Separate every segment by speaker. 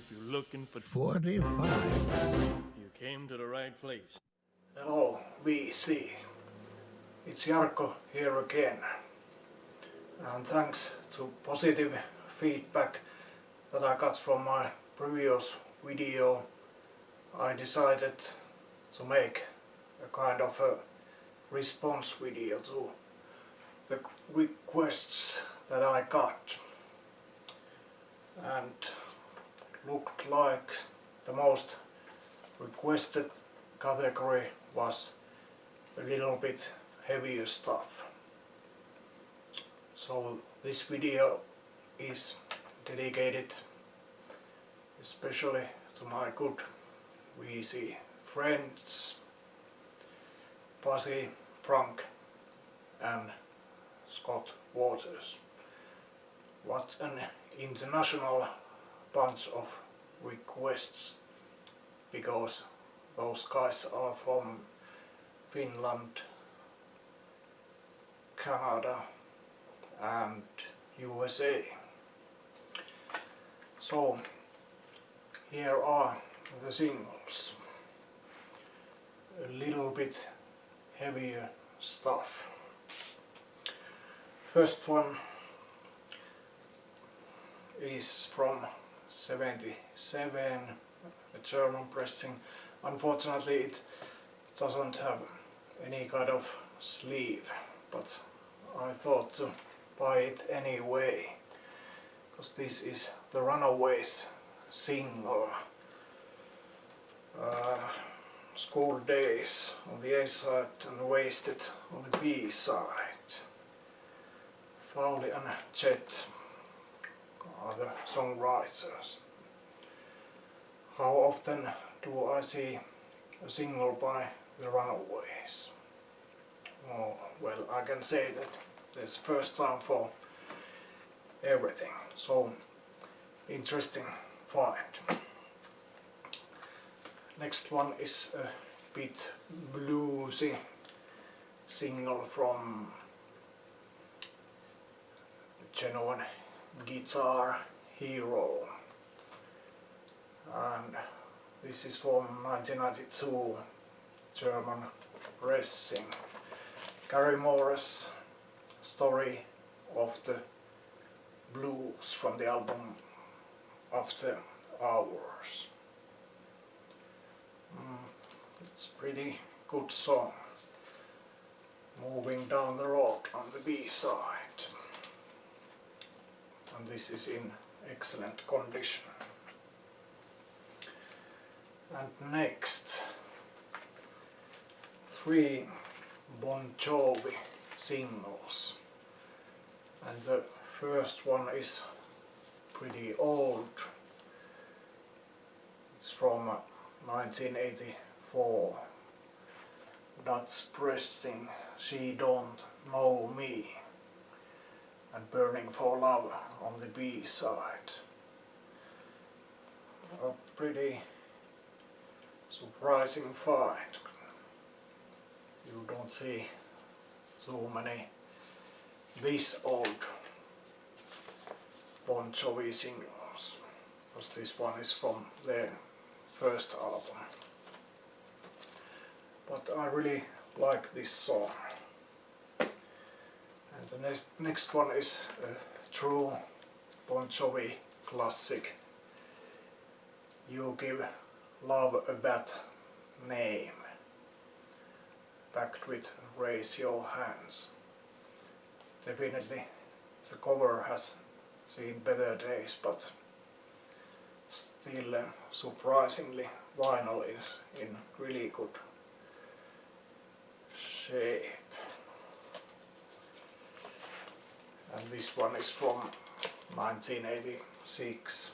Speaker 1: If you're looking for
Speaker 2: 45.
Speaker 1: you came to the right place.
Speaker 3: Hello, VC. It's Jarkko here again. And thanks to positive feedback that I got from my previous video, I decided to make a kind of a response video to the requests that I got. And looked like the most requested category was a little bit heavier stuff. So this video is dedicated especially to my good VC friends Pasi, Frank and Scott Waters. What an international bunch of requests, because those guys are from Finland, Canada and USA. So here are the singles. A little bit heavier stuff. First one is from 77, a German pressing. Unfortunately it doesn't have any kind of sleeve, but I thought to buy it anyway, because this is the Runaways single. School Days on the A side and Wasted on the B side. Fowley and Chet are the songwriters. How often do I see a single by the Runaways? Oh, well, I can say that it's first time for everything. So interesting find. Next one is a bit bluesy single from the genuine guitar hero, and this is from 1992 German pressing. Gary Moore's Story of the Blues from the album After Hours. It's pretty good song. Moving down the road on the B side. And this is in excellent condition. And next, 3 Bon Jovi singles. And the first one is pretty old. It's from 1984. Dutch pressing, She Don't Know Me, and Burning for Love on the B side. A pretty surprising find. You don't see so many this old Bon Jovi singles, because this one is from their first album. But I really like this song. And the next one is a true Bon Jovi classic. You Give Love a Bad Name, backed with Raise Your Hands. Definitely the cover has seen better days, but still surprisingly vinyl is in really good shape. And this one is from 1986.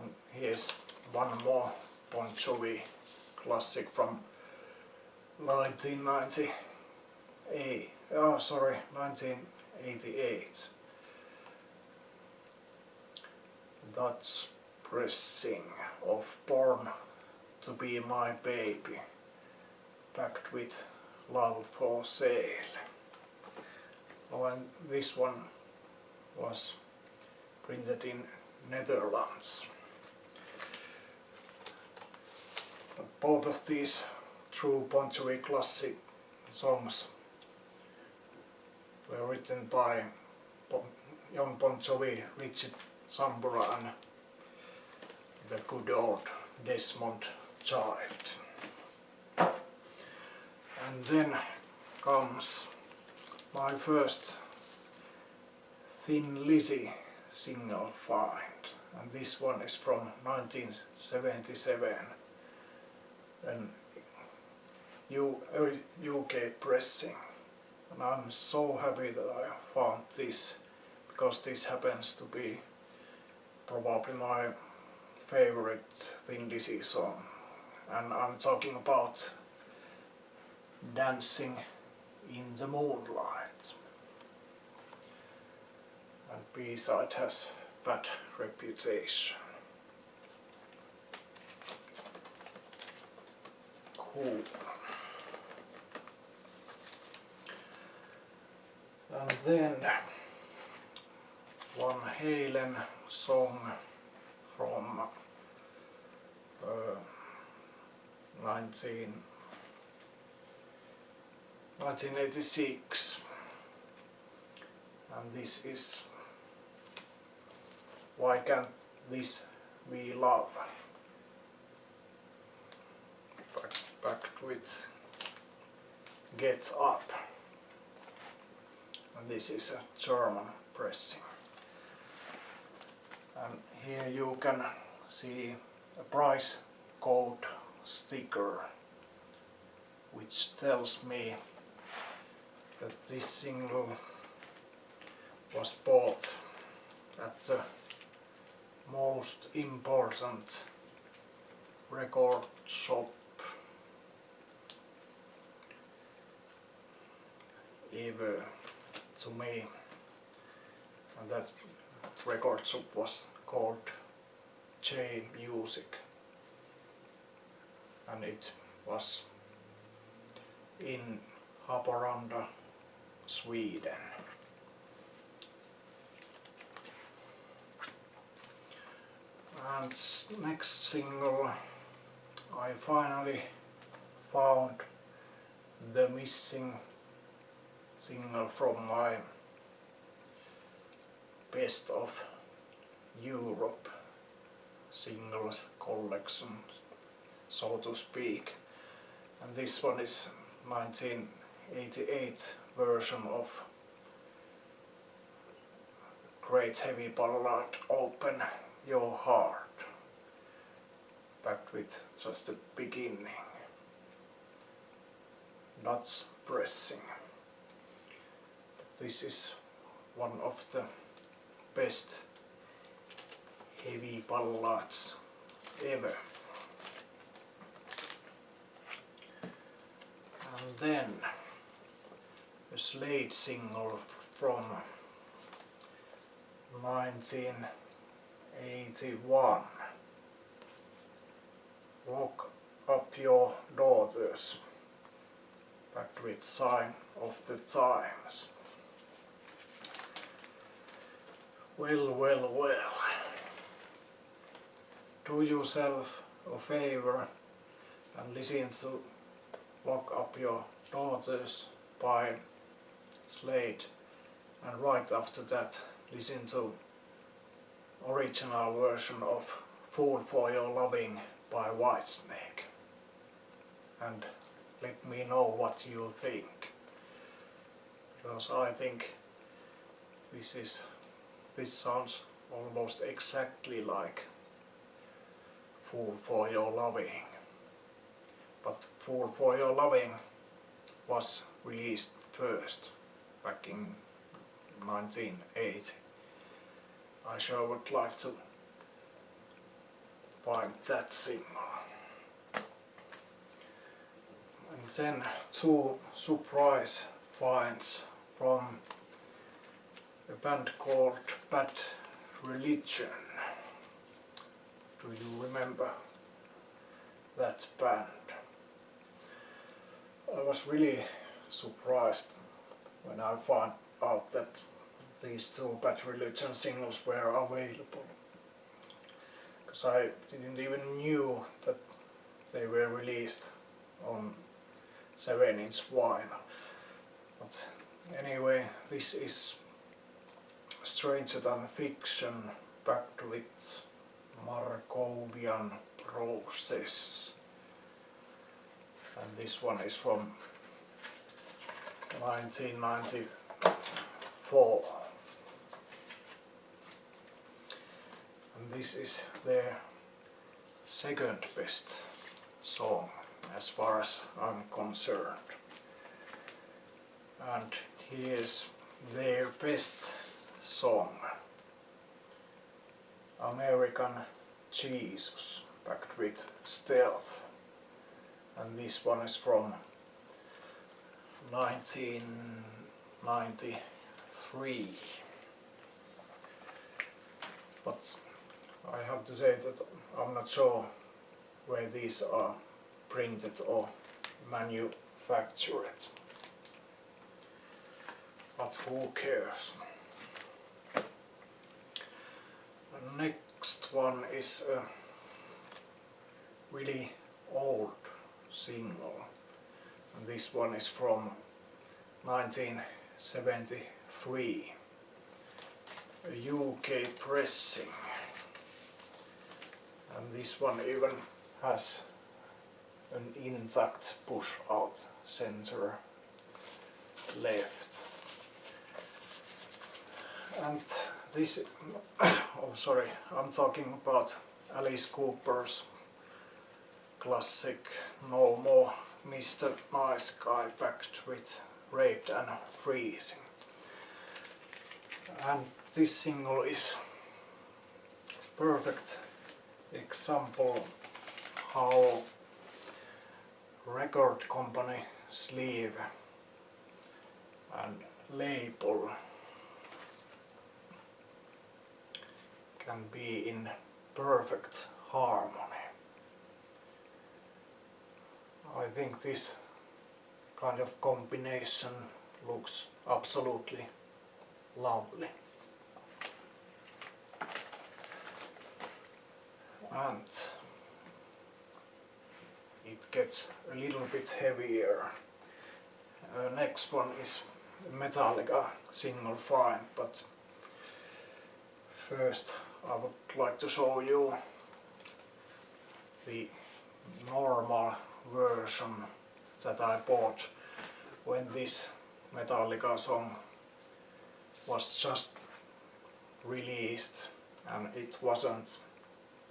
Speaker 3: And here's one more Bon Jovi classic from 1988. Dutch pressing of Born to Be My Baby, backed with Love for Sale. Oh, and this one was printed in Netherlands. both of these true Bon Jovi classic songs were written by young Bon Jovi, Richard Sambora and the good old Desmond Child. And then comes my first Thin Lizzy single find, and this one is from 1977 and UK pressing, and I'm so happy that I found this, because this happens to be probably my favorite Thin Lizzy song, and I'm talking about Dancing in the Moonlight. And B-side has bad reputation. Cool. And then Van Halen song from 1986, and this is Why Can't This Be Love, backed with Get Up, and this is a German pressing, and here you can see a price code sticker which tells me that this single was bought at the most important record shop ever to me, and that record shop was called J Music, and it was in Haparanda, Sweden. And next single, I finally found the missing single from my Best of Europe singles collection, so to speak. And this one is 1988 version of great heavy ballad Open Your Heart, backed with just the beginning, not pressing. This is one of the best heavy ballads ever. And then a Slade single from 1981, Lock Up Your Daughters, backed with Sign of the Times. Well, well, well. Do yourself a favor and listen to Lock Up Your Daughters by Slade, and right after that listen to original version of Fool for Your Loving by Whitesnake, and let me know what you think, because I think this sounds almost exactly like Fool for Your Loving, but Fool for Your Loving was released first back in 1980. I sure would like to find that single. And then two surprise finds from a band called Bad Religion. Do you remember that band? I was really surprised when I found out that these two Bad Religion singles were available, because I didn't even knew that they were released on 7-inch vinyl. But anyway, this is Stranger Than Fiction, backed with Markovian process. And this one is from 1994. And this is their second best song as far as I'm concerned. And here's their best song, American Jesus, backed with Stealth. And this one is from 1993. But I have to say that I'm not sure where these are printed or manufactured. But who cares? The next one is a really old single. And this one is from 1973. A UK pressing. And this one even has an intact push out sensor left. And this, oh sorry, I'm talking about Alice Cooper's classic No More Mr. Nice Guy, backed with Raped and Freezing. And this single is perfect example how record company sleeve and label can be in perfect harmony. I think this kind of combination looks absolutely lovely. And it gets a little bit heavier. Next one is Metallica Single Fine, but first I would like to show you the normal version that I bought when this Metallica song was just released, and it wasn't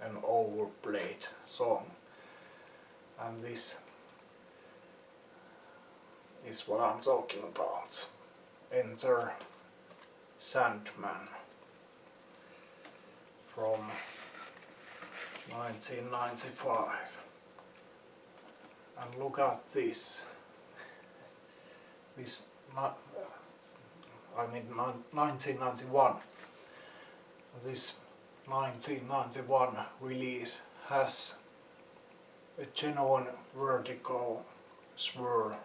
Speaker 3: an overplayed song. And this is what I'm talking about. Enter Sandman from 1995. And look at this. This, I mean 1991. This 1991 release has a genuine vertical swirl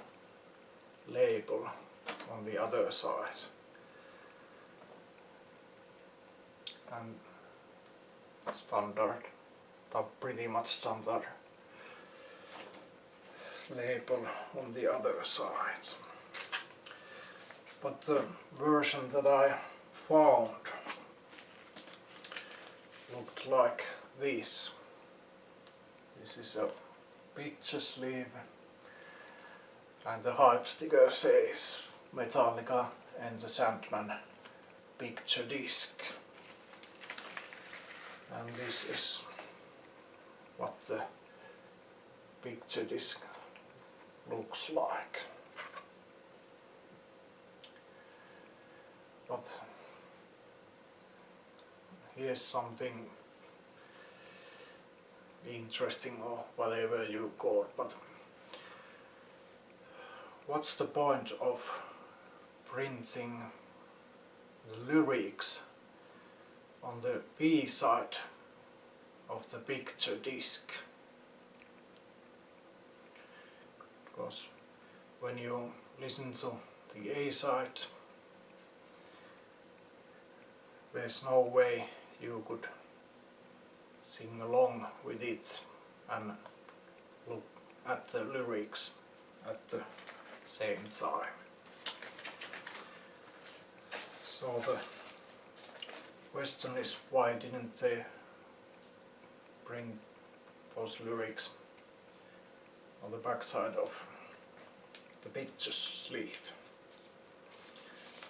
Speaker 3: label on the other side. And standard, pretty much standard label on the other side. But the version that I found looked like this. This is a picture sleeve, and the hype sticker says Metallica and the Sandman picture disc. And this is what the picture disc looks like. But here's something interesting, or whatever you call it, but what's the point of printing the lyrics on the B side of the picture disc? Because when you listen to the A side, there's no way you could sing along with it and look at the lyrics at the same time. So the question is, why didn't they bring those lyrics on the backside of the picture sleeve?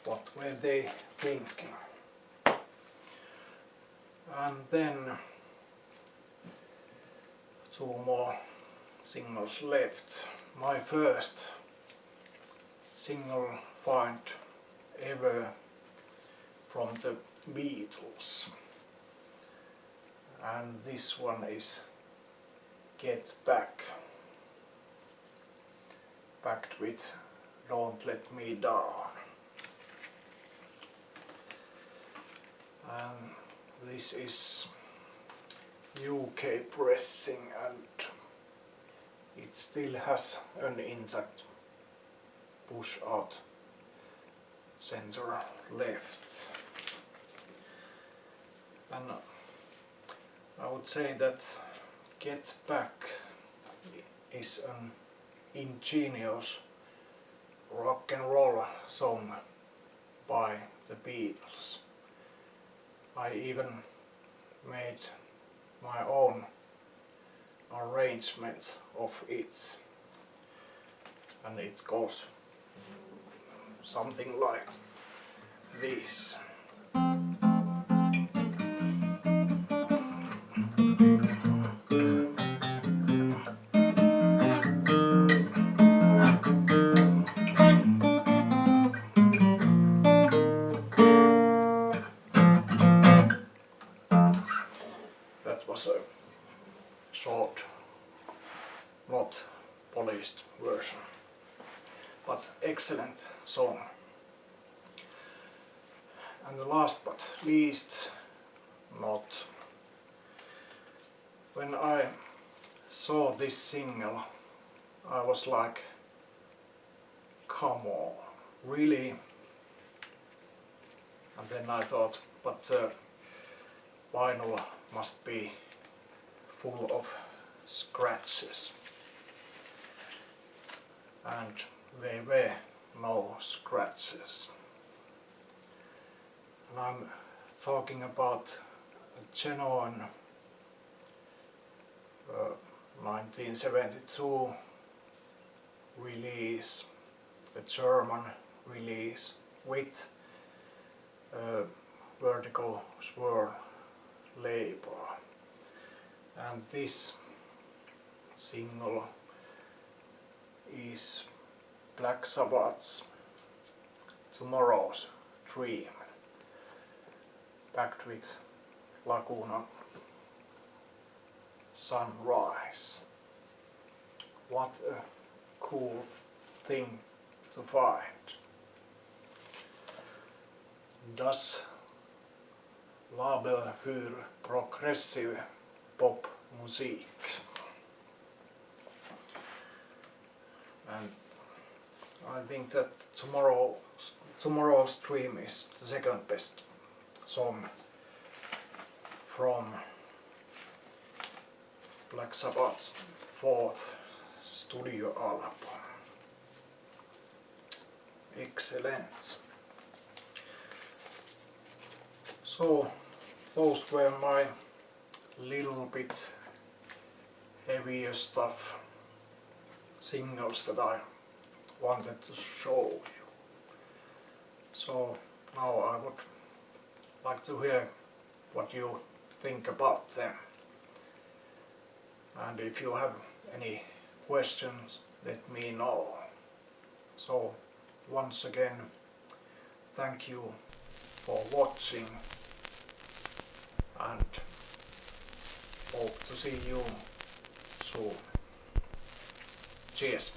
Speaker 3: What were they thinking? And then 2 more singles left. My first single find ever from the Beatles, and this one is Get Back, backed with Don't Let Me Down. And this is UK pressing, and it still has an intact push out center left. And I would say that Get Back is an ingenious rock and roll song by the Beatles. I even made my own arrangement of it, and it goes something like this. That was a short, not polished version, but excellent song. And the last but least, not. When I saw this single, I was like, come on, really? And then I thought, but vinyl must be full of scratches. And there were no scratches. And I'm talking about a genuine 1972 release, a German release with Vertical Swirl label. And this single is Black Sabbath's Tomorrow's Dream, backed with Laguna Sunrise. What a cool thing to find. Das Label für Progressive Pop Musik. And I think that Tomorrow's Dream is the second best song from Black Sabbath's 4th studio album. Excellent. So those were my little bit heavier stuff singles that I wanted to show you. So now I would like to hear what you think about them. And if you have any questions, let me know. So once again, thank you for watching, and hope to see you soon. Cheers!